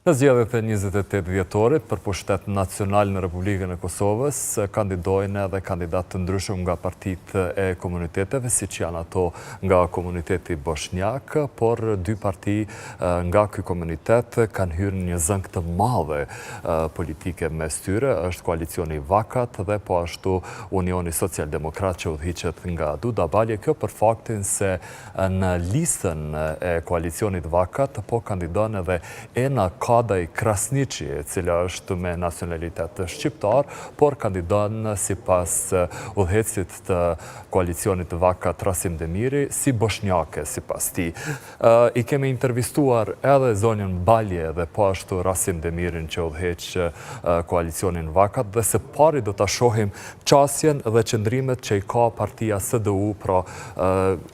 Në zgjedhjet e 28 vjetorit për pushtet nacional në Republikën e Kosovës, kandidojnë edhe kandidat të ndryshëm nga partitë e komuniteteve, si që janë ato nga komuniteti Bosnjak, por dy parti nga ky komunitet kanë hyrë një zënk të madhe politike mes tyre, është koalicioni Vakat dhe po ashtu Unioni Social-Demokrat që udhëhiqet nga Duda Balje, kjo për faktin se në listën e koalicionit Vakat po kandidon edhe Ena Kadaj Krasniqi, e cila është me nacionalitet shqiptar, por kandidon si pas udhëhecit të koalicionit Vakat Rasim Demiri, si bosnjake si pas ti. I kemi intervistuar edhe zonjën Balje dhe po ashtu Rasim Demirin që udhëheq koalicionin Vakat, dhe se pari do të shohim qasjen dhe qëndrimet që i ka partia SDU, pra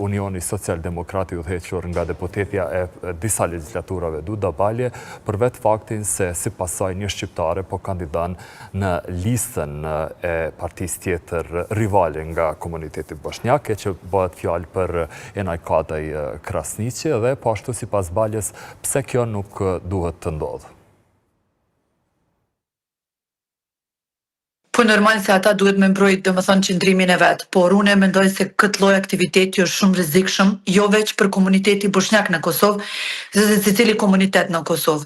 Unioni Social-Demokrati udhëhequr nga deputetja e disa legislaturave Duda Balje, për vetë faktin se si pasaj një shqiptare po kandidan në listën e partis tjetër rivale nga komuniteti bosnjake, që bëhet fjalë për Enaj Kadaj Krasniqi, dhe po ashtu si pas Baljes, pse kjo nuk duhet të ndodhë? Po normal se ata duhet me mbrojt qëndrimin e vetë, por unë e mendoj se këtë lloj aktiviteti është shumë rrezikshëm, jo veç për komuniteti bosnjak në Kosovë, se secili komunitet në Kosovë.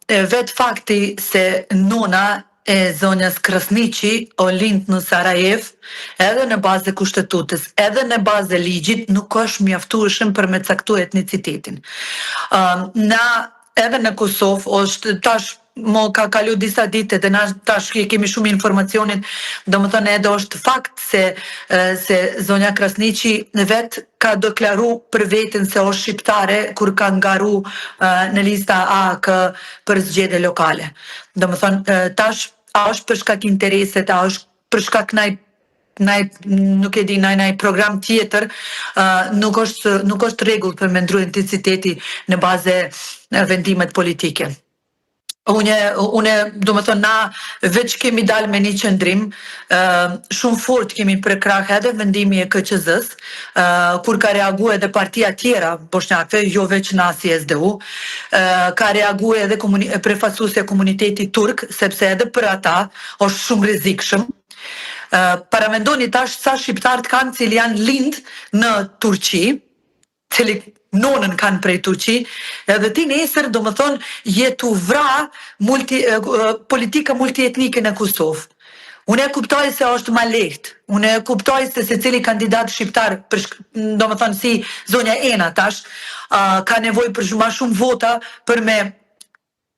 Vetë fakti se nona e zonjas Krasniqi o lind në Sarajev, edhe në bazë e kushtetutës, edhe në bazë e ligjit, nuk është mjaftueshëm për me caktu etnicitetin. Edhe në Kosovë është tash ka kalu disa dite dhe tash kemi shumë informacionin, do më thënë edhe është fakt se zonja Krasniqi vetë ka deklaru për vetën se është shqiptare kur ka ngaru në lista AK për zgjedhje lokale. Do më thënë tash a është për shkak intereset, a është për shkak nuk e di, naj program tjetër, nuk është rregull për me ndru etniciteti në bazë vendimet politike. Une, do më thonë, na veç kemi dalë me një qëndrim, shumë fort kemi prekrah edhe vendimi e KQZ-s, kur ka reagu edhe partia tjera bosnjakve, jo veç na si SDU, ka reagu edhe prefasusja komuniteti turk, sepse edhe për ata është shumë rrezikshëm. Paramendoni tash sa shqiptarët kanë cili janë lind në Turqi, cili nonën kanë prej Turqi, edhe ti nesër do më thonë jetu vra politika multietnike në Kosovë. Unë e kuptoj se është ma lehtë, unë e kuptoj se cili kandidat shqiptar, do më thonë si zonja Ena tash, ka nevoj për ma shumë vota për me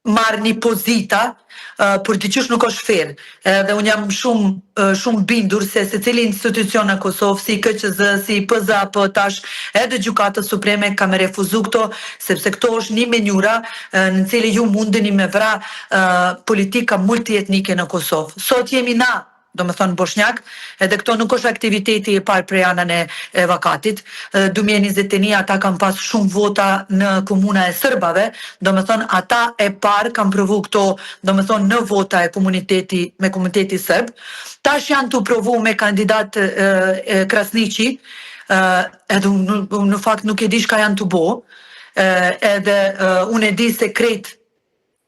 marrë një pozita, për të qysh nuk është fair. Dhe unë jam shumë bindur se cili institucion në Kosovë, si KQZ, si PZAP, tash edhe Gjykata Supreme ka me refuzu këto, sepse këto është një menjura në cili ju mundeni me vra politika multietnike në Kosovë. Sot jemi na, do më thonë bosnjak, edhe këto nuk është aktiviteti e parë prej anën e Vakatit. 2021 ata kanë pas shumë vota në komuna e Sërbave, do më thonë ata e parë kanë provu këto, do më thonë në vota e komuniteti Sërb. Tash janë të provu me kandidat Krasniqi, edhe në fakt nuk e di shka janë të bo, edhe unë e di se krejt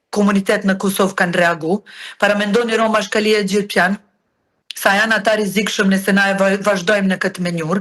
komunitet në Kosovë kanë reagu. Paramendoni Roma Shkalia Gjirpjan, sa janë ata rrezikshëm nëse na e vazhdojmë në këtë menjur.